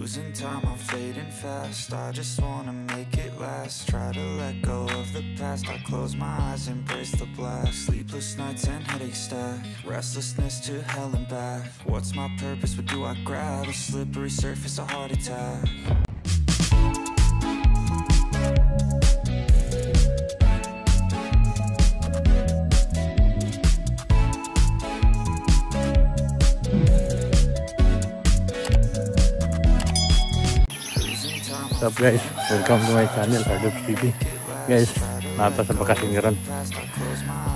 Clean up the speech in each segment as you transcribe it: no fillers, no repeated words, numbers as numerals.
Losing time, I'm fading fast. I just wanna make it last. Try to let go of the past. I close my eyes, embrace the blast. Sleepless nights and headaches stack. Restlessness to hell and back. What's my purpose? What do I grab? A slippery surface, a heart attack. What's up guys? Welcome to my channel, Ardobs TV. Guys, nata sa Bakasingiran.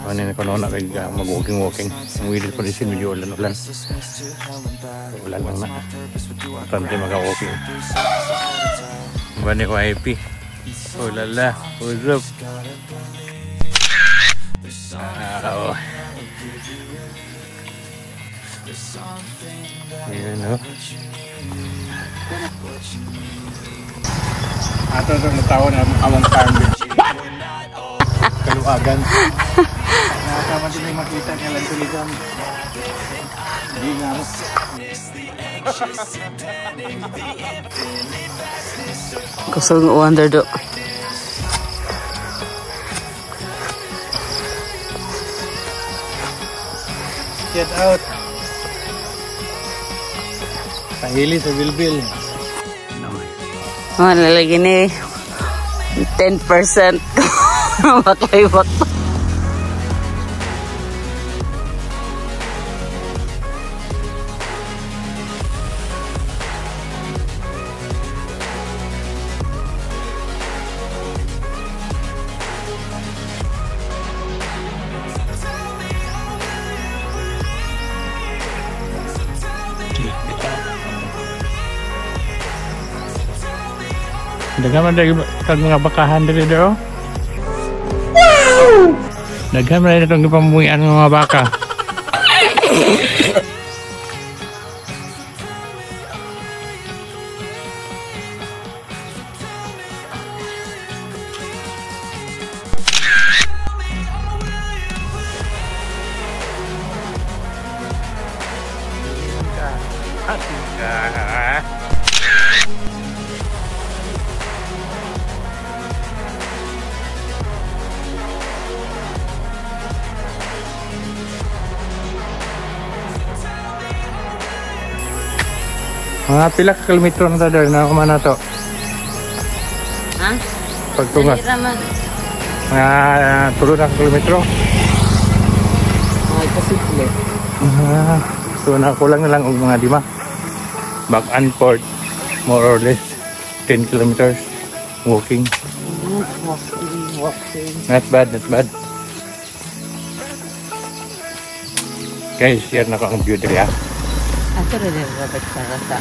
Ano na kono na kay mag-walking. Ang wilid po din medyo ulan-ulan. Ulan lang na. Tante mag-walking. Bani ko IP. Oh lala, what's up? Oh. Ayan o. Ato itong natawon among farm beach. Kaluagan. Nakakama din may makita niya lang tulisan. Hindi nga mo. Kusog wonder do. Get out. Tahili sa bilbil. Oh, lalagay ni 10% baklay-bak. Daghan man kag mga bakahan diri daw. Wow! Daghan man itong gipamuyan ng mga baka. Mga pila ka kilometro na tadar na kumana to? Ha? Pagtungas? Mga tulo na kilometro? Ay, posible. So nakulang na lang og mga 5. Back and forth, more or less 10 kilometers walking. Walking. Not bad, not bad. Guys, share na ko ang view diri ha. Ato rin dapat para sa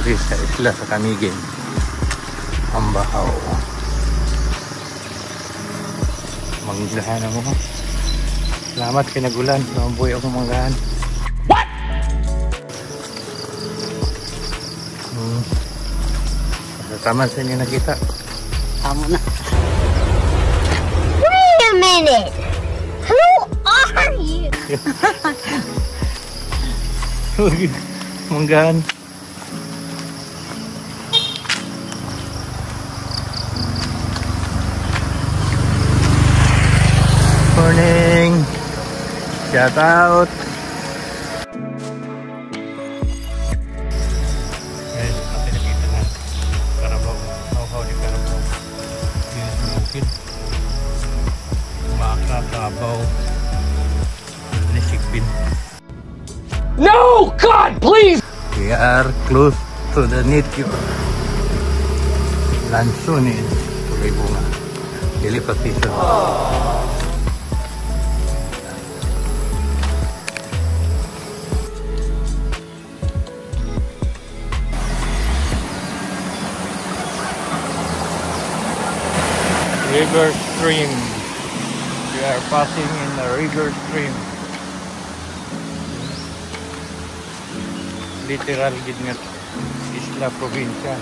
Diri sa isla sa Camiguin. Ambahaw. Manggilahan mo. Salamat kay nagulan. Mabuhay ako manggahan. What? Taman sa inyo nakita. Tama na. Wait a minute. Who are you? Manggahan. Morning. Shout out. Guys, pati nakita na. Karabaw. How di Karabaw. Yun sa bukid. Maka, Karabaw. Nisikpin. No! God, please! We are close to the nature. Lansones. Tulay bunga. Dilipatation. River stream. We are passing in the river stream. Literal gid nga isla probinsya.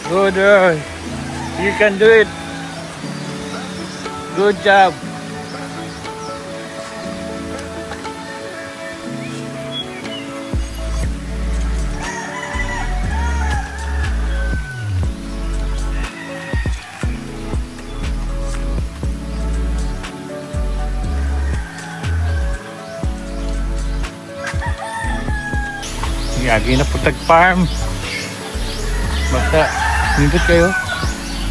Good, you can do it. Good job. Yagi na po tag-farm. Basta, nindot kayo.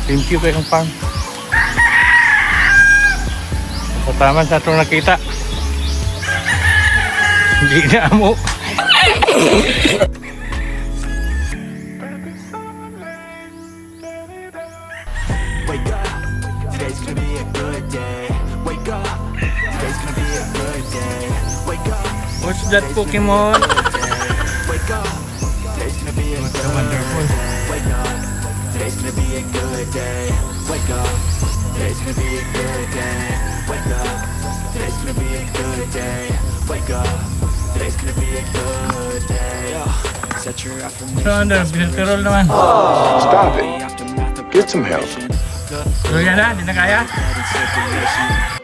Thank you kayong farm. Sa taman sa itong nakita. Hindi na amo. Wake up, today's gonna be a good day. Wake up, today's gonna be a good day. Wake up. What's that Pokemon? Wake up, today's gonna be a good day. Wonderful. Wake up, today's gonna be a good day. Wake up, today's gonna be a good day. Wake up, today's gonna be a good day. Wake up, today's gonna be a good day. Set your affirmation. So, ano, binirtirol naman. Stop it. Get some help. So, yan na, di na kaya.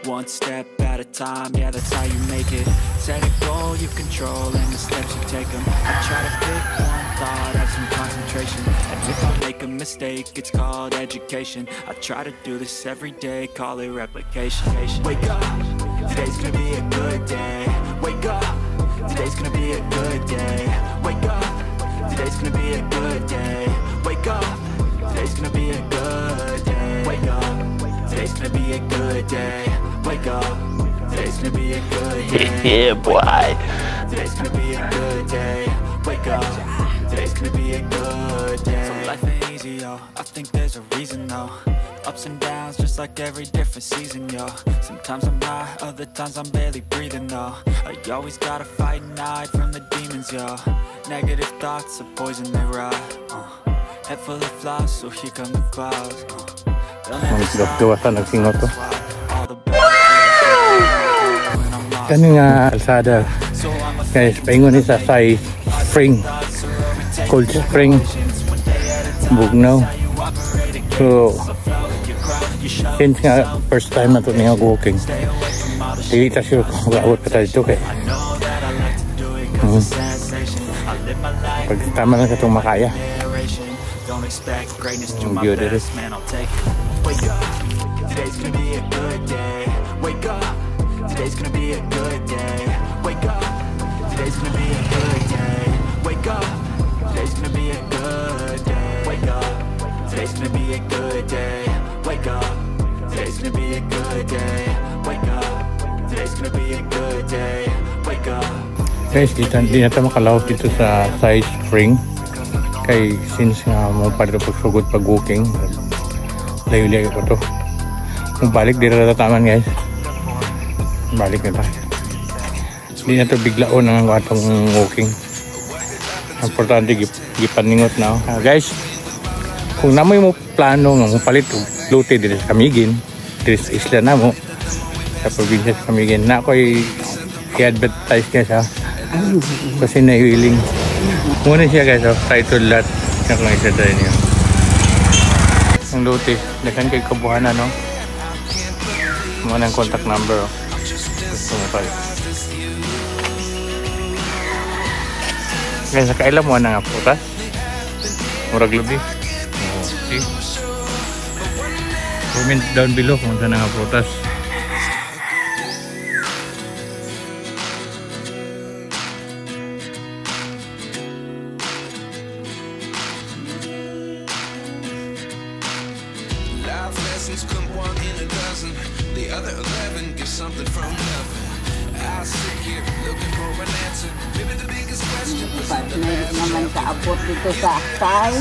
One step at a time, yeah, that's how you make it. Set a goal you control and the steps you take them. I try to pick one thought, have some concentration. And if I make a mistake, it's called education. I try to do this every day, call it replication. Wake up, today's gonna be a good day. Wake up, today's gonna be a good day. Wake up, today's gonna be a good day. Wake up, today's gonna be a good day. Wake up, today's gonna be a good day. Wake up, today's gonna be a good day. Yeah, boy. Today's gonna be a good day. Wake up, today's gonna be a good day. So life ain't easy, yo. I think there's a reason, though. Ups and downs, just like every different season, yo. Sometimes I'm high, other times I'm barely breathing, though. You always gotta fight and hide from the demons, yo. Negative thoughts are poison, they rot. Head full of flies, so here come the clouds. Gawasan ng singo to. Kani nga alsada. Guys, paingon ni sa Sai Spring. Cold Spring. Bugnaw. So, since nga first time na to niya walking, hindi ta sure kung mag-aawat pa tayo dito kay pag tama lang sa itong makaya. Ang view dito. Wake up, today's gonna be a good day. Wake up, today's gonna be a good day. Wake up, today's gonna be a good day. Wake up, today's gonna be a good day. Wake up, today's gonna be a good day. Wake up, today's gonna be a good day. Wake up, today's gonna be a good day. Wake up. Guys, di na tayo makalawag dito sa Sai Spring. Kay since nga mo pa dito pagsugod pag-walking, layo-layo ko to. Kung balik, di na tataman guys. Balik na tayo. Di na to biglaon ang atong walking. Importante, gipaningot na. Guys, kung namoy mo plano nga mo palit lote dito sa Camiguin, dito sa isla na mo, sa probinsya sa Camiguin, na ako'y i-advertise guys ha. Kasi na-willing. Muna siya guys, title lot. Kaya lang isa tayo niyo. Ang lote, nakan kay Kabuhana, no? Muna ang contact number, oh. Gusto mo tayo. Guys, nakailan mo na nga putas? Murag lubi. Oh, see? Comment down below kung saan nga putas. Come one in a dozen, the other 11 get something from nothing. I sit here looking for an answer. Maybe the biggest question was Partner naman sa abot dito sa Sai.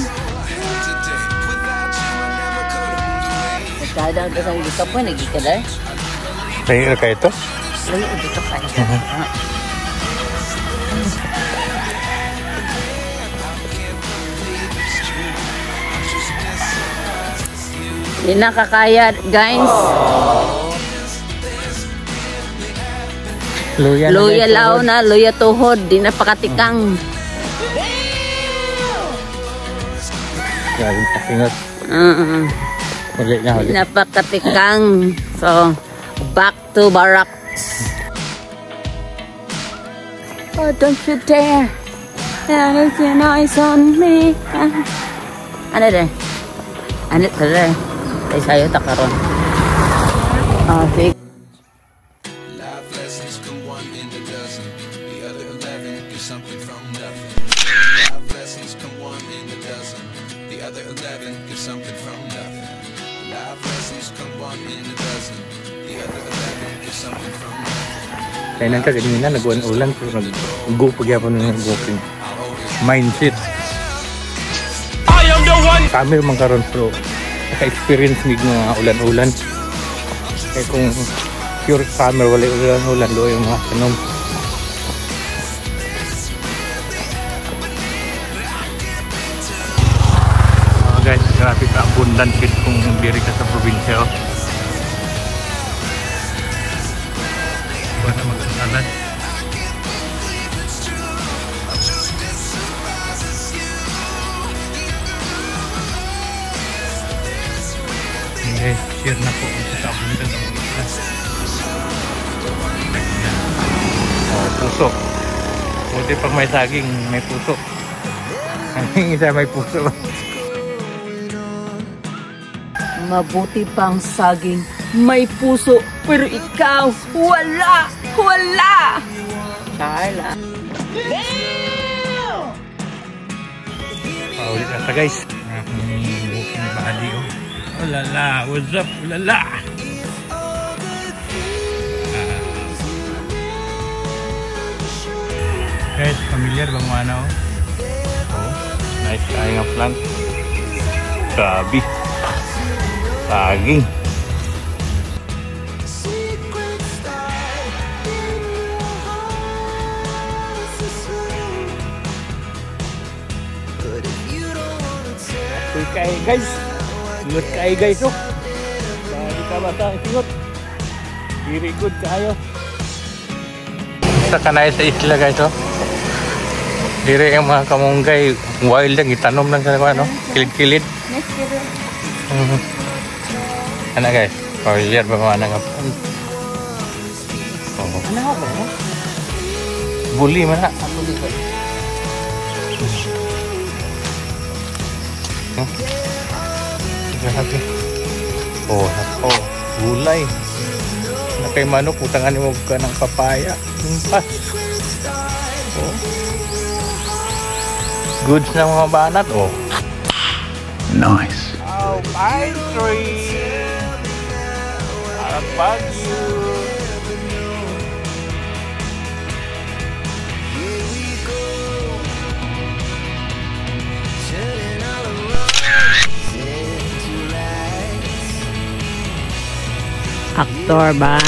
today. Without you, I never could have moved away. Nagkadang ka sa dito po, nagkikadar. Pahira ka ito? Layo dito pa. Di nakakaya guys. Luya na Luya guys, lao tuhod. na, luya tuhod. Di na pakatikang. Grabe pakingot. Ulit na Di ulit. na pakatikang. So, back to barracks. Oh, don't you dare. Have your eyes on me. Ano din? Ano ito din? Ay, sa'yo takaron. Oh, sige. Life lessons come one in a dozen, the other 11 get something from nothing. blessings come one in a dozen. The other 11 give something from nothing. Life lessons come one in a dozen. The other 11 give something from nothing. Kaya nang kaganina, nag-ulan pero nag-go pagyapon ng walking mindset. I am the one. Kami mang karon pero naka-experience mig mga ulan-ulan. Kaya kung pure summer, wala ulan-ulan doon yung mga kanom. Guys, grabe ka abundant kit kung diri ka sa probinsya. Wala mag-asalan. Okay, share na po sa abundant ang isla. Oh, puso. Buti pag may saging, may puso. Ang isa may puso. Mabuti pang saging may puso, pero ikaw wala! Wala! Carla. Paulit na ta guys. Walking bali oh. Ulala, what's up? Ulala! Guys, familiar bang mana oh? Oh, nice kain nga plant. Grabe. Saging. Apoy kay guys. Ingot kay guys oh. Dali ka bata ingot. Very good kayo. Sa kanay sa isla guys oh. Dire yung mga kamunggay wild lang itanom lang sa ano, kilid-kilid. Anak guys, kau lihat bagaimana ngapain? Oh. Ano ba? Buli mana? Buli ba? Grabe. Oh, nako, gulay. Na kay manok, utangan mo ka ng papaya. Pas. Oh. Goods ng mga banat, oh. Nice. Oh, pine tree. Bagyo. Aktor ba?